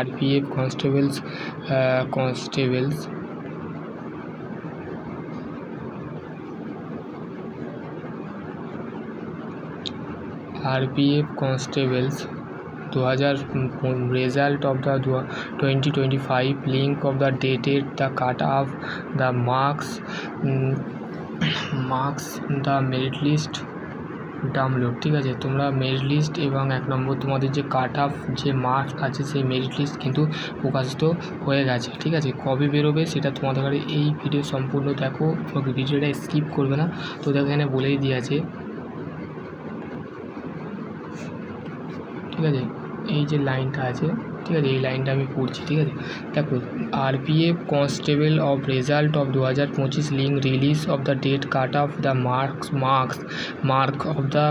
RPF constables RPF constables 2000 result of the 2025 link of the dated the cut off the marks the merit list download. ঠিক আছে, তোমরা merit list এবং 1 নম্বর তোমাদের যে cut off যে marks আছে সেই মেরিট লিস্ট কিন্তু প্রকাশিত হয়ে গেছে। ঠিক আছে, কবে বেরোবে সেটা তোমাদের কাছে এই ভিডিও সম্পূর্ণ দেখো, ভিডিওটা স্কিপ করবে না। তো দেখো এখানে বলেই দিয়েছে। ঠিক আছে, এই যে লাইনটা আছে, ঠিক আছে, এই লাইনটা আমি পড়ছি। ঠিক আছে, দেখো RPF constable of result of 2025 link release of the date cut off the mark of the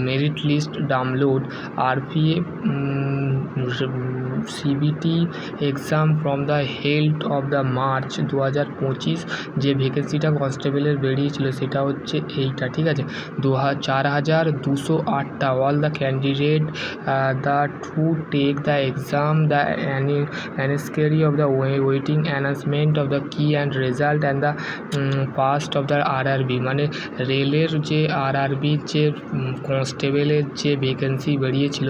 merit list download RPF CBT exam from the held of the March 2025 যে ভ্যাকেন্সিটা কনস্টেবলের বেরিয়েছিল সেটা হচ্ছে এইটা। ঠিক আছে, 4208টা। All the candidate the to take the exam the anniversary of the waiting announcement of the key and result and the past of the RRB মানে রেলের যে RRB যে কনস্টেবলের যে ভ্যাকেন্সি বেরিয়েছিল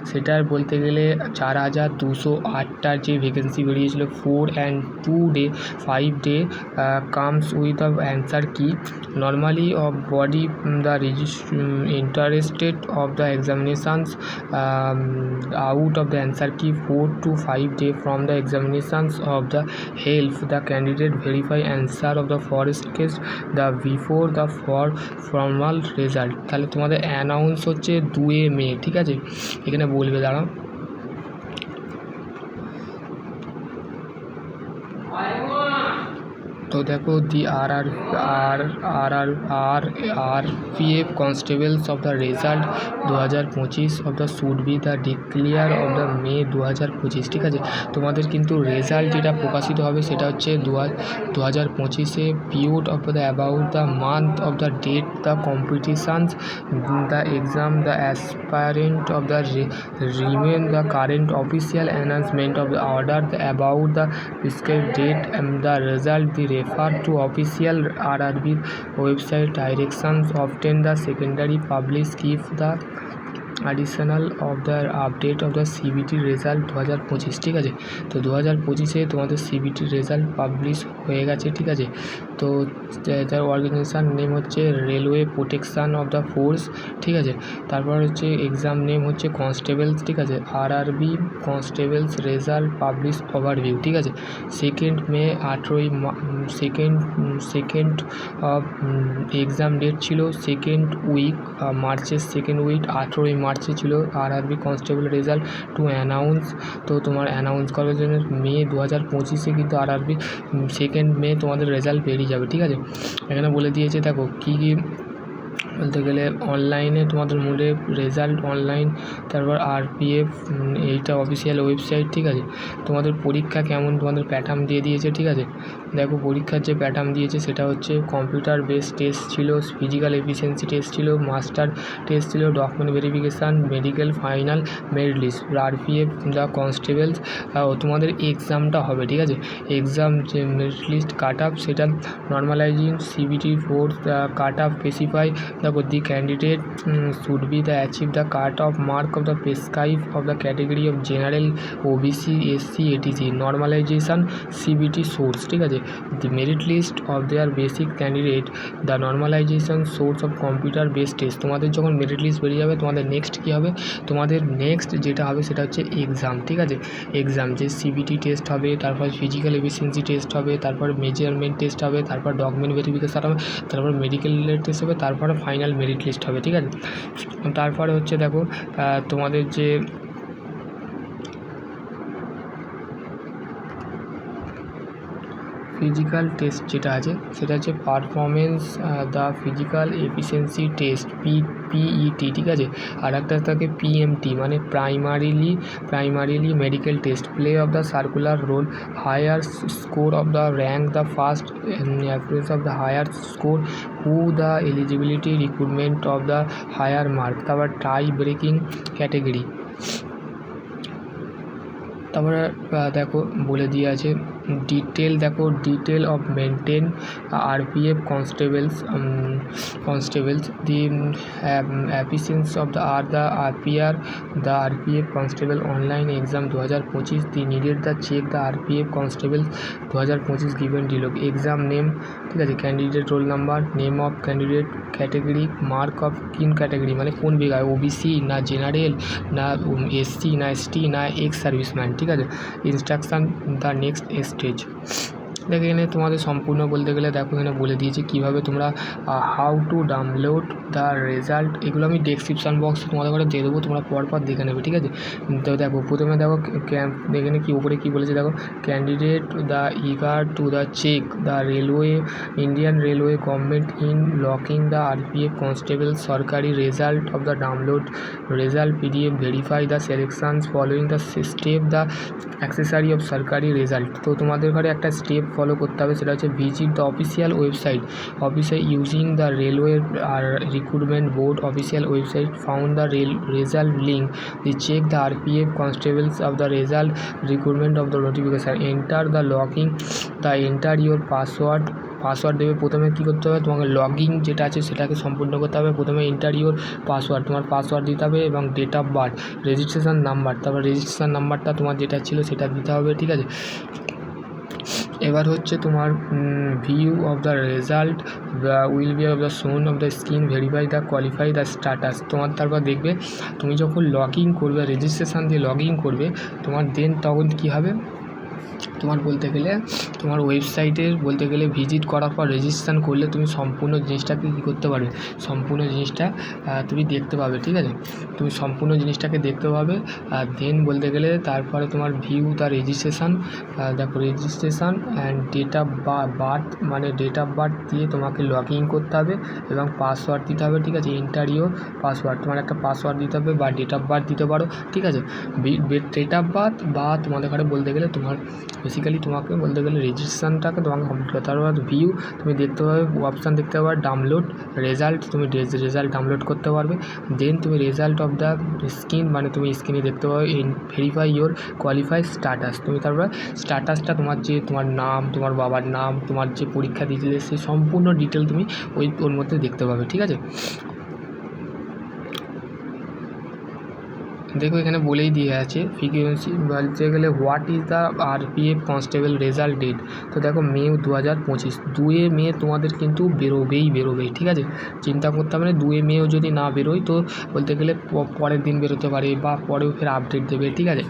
সেটার বলতে গেলে 4208টার যে ভ্যাকেন্সি বেরিয়েছিল 4 and 2 day 5 day comes with the answer key normally of body the interested of the examinations out of the answer key 4 to 5 days from the examinations of the help the candidate verify answer of the forest case the before the formal result। তাহলে তোমাদের announce হচ্ছে 2 মে। ঠিক আছে, এখানে বলবে, দাঁড়াও, তো দেখো the RPF constables of the result 2025 of the should be the declare of the May 2025। ঠিক আছে, তোমাদের কিন্তু রেজাল্ট যেটা প্রকাশিত হবে সেটা হচ্ছে 2025-এ period of the about the month of the date the competitions the exam the aspirant of the remain the current official announcement of the order the about the prescribed date and the result the refer to official RRB website directions often the secondary publish give the additional of the update of the CBT result 2025। ঠিক আছে, তো 2025-এ তোমাদের CBT result publish হয়ে গেছে। ঠিক আছে, তো তার অর্গানাইজেশান নেম হচ্ছে railway protection of the force. ঠিক আছে, তারপর হচ্ছে এক্সাম নেম হচ্ছে কনস্টেবলস। ঠিক আছে, RRB constables result publish overview. ঠিক আছে, 2 মে 18 সেকেন্ড অফ এক্সাম ডেট ছিল সেকেন্ড উইক মার্চের সেকেন্ড উইক 18 মার্চে ছিল RRB constable result to announce. তো তোমার অ্যানাউন্স করার জন্য মে 2025-এ কিন্তু RRB 2 মে তোমাদের রেজাল্ট বেরিয়ে যাবে। ঠিক আছে, এখানে বলে দিয়েছে, দেখো কী কী বলতে গেলে অনলাইনে তোমাদের মোডে রেজাল্ট অনলাইন, তারপর RPF এইটা অফিসিয়াল ওয়েবসাইট। ঠিক আছে, তোমাদের পরীক্ষা কেমন তোমাদের প্যাটার্ন দিয়ে দিয়েছে। ঠিক আছে, দেখো পরীক্ষার যে প্যাটার্ন দিয়েছে সেটা হচ্ছে কম্পিউটার বেস টেস্ট ছিল, ফিজিক্যাল এফিসিয়েন্সি টেস্ট ছিল, মাস্টার টেস্ট ছিল, document verification, medical, final merit list. RPF the constables তোমাদের এক্সামটা হবে। ঠিক আছে, এক্সাম যে মেরিট লিস্ট কাট অফ সেটা normalising CBT force cut off specify the candidate should be the achieve the cut off mark of the prescribed of the category of general OBC SC etc normalization CBT source। ঠিক আছে, the merit list of their basic candidate the normalization source of computer based test। তোমাদের যখন merit list বেরিয়ে যাবে তোমাদের next কী হবে, তোমাদের next যেটা হবে সেটা হচ্ছে এক্সাম। ঠিক আছে, এক্সাম যে CBT টেস্ট হবে, তারপর ফিজিক্যাল এফিসিয়েন্সি টেস্ট হবে, তারপর মেজারমেন্ট টেস্ট হবে, তারপর ডকুমেন্ট ভেরিফিকেশান হবে, তারপর মেডিকেল টেস্ট হবে, তারপর ফাইনাল মেরিট লিস্ট হবে। ঠিক আছে, তারপরে হচ্ছে দেখো তোমাদের যে ফিজিক্যাল টেস্ট যেটা আছে সেটা হচ্ছে performance the physical efficiency test PET। ঠিক আছে, আর একটা থাকে PMT মানে primarily medical test. Play of the circular role higher score of the rank the first approach of the higher score who the eligibility recruitment of the higher mark. তারপর tie breaking category তারপরে দেখো বলে দিয়ে আছে detail, দেখো detail of maintain RPF constables the appearance of the RPF constable online exam 2025 the needed the check the RPF constable 2025 given ডিলগ exam name, ঠিক আছে, candidate roll number, name of candidate, category, mark of কিন category মানে কোন বিঘায়, OBC না general না SC না এসটি না এক্স সার্ভিসম্যান, ঠিক আছে, ইনস্ট্রাকশান দ্য নেক্সট স্টেজ। দেখো এখানে তোমাদের সম্পূর্ণ বলতে গেলে দেখো এখানে বলে দিয়েছে কীভাবে তোমরা how to download the result, এগুলো আমি ডেসক্রিপশান বক্সে তোমাদের করে দিয়ে দেবো, তোমরা পরপর দেখে নেবে, ঠিক আছে। তো দেখো প্রথমে দেখো এখানে কি উপরে কী বলেছে দেখো, candidate the eager to the check the railway Indian railway government in locking the RPF constable Sarkari result of the download result PDF verify the selections following the step the accessory of Sarkari result. তো তোমাদের ঘরে একটা step follow করতে হবে, সেটা হচ্ছে visit the official website using the railway আর recruitment board official website found the result link the check the RPF constables of the result recruitment of the notification enter the login the enter your password দেবে। প্রথমে কী করতে হবে, তোমাকে logging যেটা আছে সেটাকে সম্পূর্ণ করতে হবে। প্রথমে এন্টার ইউর পাসওয়ার্ড, তোমার পাসওয়ার্ড দিতে হবে এবং date of birth, registration number, তারপর রেজিস্ট্রেশন নাম্বারটা তোমার যেটা ছিল সেটা দিতে হবে, ঠিক আছে। এবার হচ্ছে তোমার view of the result will be of the zone of the screen verify the qualify the status. তোমার তারপর দেখবে তুমি যখন লগ ইন করবে, রেজিস্ট্রেশন দিয়ে লগ ইন করবে তোমার দেন তখন কী হবে, তোমার বলতে গেলে তোমার ওয়েবসাইটের বলতে গেলে ভিজিট করার পর রেজিস্ট্রেশন করলে তুমি সম্পূর্ণ জিনিসটাকে কী করতে পারবে, সম্পূর্ণ জিনিসটা তুমি দেখতে পাবে, ঠিক আছে। তুমি সম্পূর্ণ জিনিসটাকে দেখতে পাবে। আর দেন বলতে গেলে তারপরে তোমার ভিউ দ্য রেজিস্ট্রেশন, দেখো registration and date of birth মানে ডেট অফ বার্থ দিয়ে তোমাকে লগ ইন করতে হবে এবং পাসওয়ার্ড দিতে হবে, ঠিক আছে। এন্টার ইউর পাসওয়ার্ড, তোমার একটা পাসওয়ার্ড দিতে হবে বা ডেট অফ বার্থ দিতে পারো, ঠিক আছে। ডেট অফ বার্থ বা তোমাদের ঘরে বলতে গেলে তোমার বেসিক্যালি তোমাকে বলতে গেলে রেজিস্ট্রেশনটাকে তোমাকে কমপ্লিট করতে হবে। তারপর ভিউ তুমি দেখতে পাবে, অপশান দেখতে পাবে ডাউনলোড রেজাল্ট, তুমি রেজাল্ট ডাউনলোড করতে পারবে। দেন তুমি রেজাল্ট অফ দ্য স্ক্রিন মানে তুমি স্ক্রিনে দেখতে পাবে ভেরিফাই ইওর কোয়ালিফাই স্ট্যাটাস, তুমি তারপর স্ট্যাটাসটা তোমার যে তোমার নাম, তোমার বাবার নাম, তোমার যে পরীক্ষা দিয়েছিলে সেই সম্পূর্ণ ডিটেল তুমি ওর মধ্যে দেখতে পাবে, ঠিক আছে। দেখো এখানে বলেই দিয়ে আছে ফ্রিকুয়েন্সি বলতে গেলে what is the RPF constable result date. তো দেখো মে 2025, 2 মে তোমাদের কিন্তু বেরোবেই, ঠিক আছে, চিন্তা করতে হবে না। 2 মেও যদি না বেরোয় তো বলতে গেলে পরের দিন বেরোতে পারে বা পরেও ফের আপডেট দেবে, ঠিক আছে।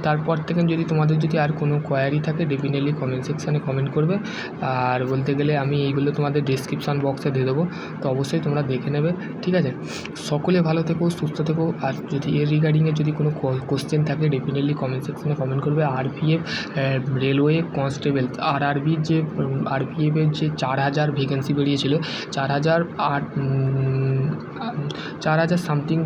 তারপর থেকে যদি তোমাদের যদি আর কোনো কোয়ারি থাকে ডেফিনেটলি কমেন্ট সেকশানে কমেন্ট করবে। আর বলতে গেলে আমি এইগুলো তোমাদের ডেসক্রিপশান বক্সে দিয়ে দেবো, তো অবশ্যই তোমরা দেখে নেবে, ঠিক আছে। সকলে ভালো থেকো, সুস্থ থেকো। আর যদি এর রিগার্ডিংয়ে যদি কোনো কোশ্চেন থাকে ডেফিনেটলি কমেন্ট সেকশনে কমেন্ট করবে। আরপিএফ রেলওয়ে কনস্টেবল আরআরবির যে আরপিএফের যে 4000 ভ্যাকেন্সি বেরিয়েছিল, 4000 সামথিং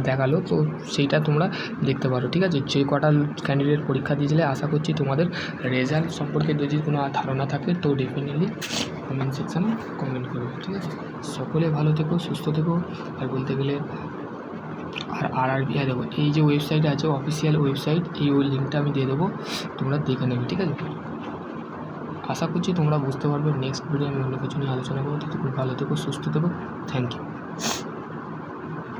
দেখালো, তো সেইটা তোমরা দেখতে পারো, ঠিক আছে। যে কটা ক্যান্ডিডেট পরীক্ষা দিয়েছিলে আশা করছি তোমাদের রেজাল্ট সম্পর্কে যদি কোনো ধারণা থাকে তো ডেফিনেটলি কমেন্ট সেকশানে কমেন্ট করবে, ঠিক আছে। সকলে ভালো থেকো, সুস্থ থেকো। আর বলতে গেলে আর আরআরবি দেখো এই যে ওয়েবসাইট আছে অফিসিয়াল ওয়েবসাইট, এই লিঙ্কটা আমি দিয়ে দেবো, তোমরা দেখে নেবে, ঠিক আছে। আশা করছি তোমরা বুঝতে পারবে। নেক্সট ভিডিও আমি অন্য কিছু নিয়ে আলোচনা করবো। ততক্ষণ ভালো থেকো, সুস্থ থেকো। Thank you.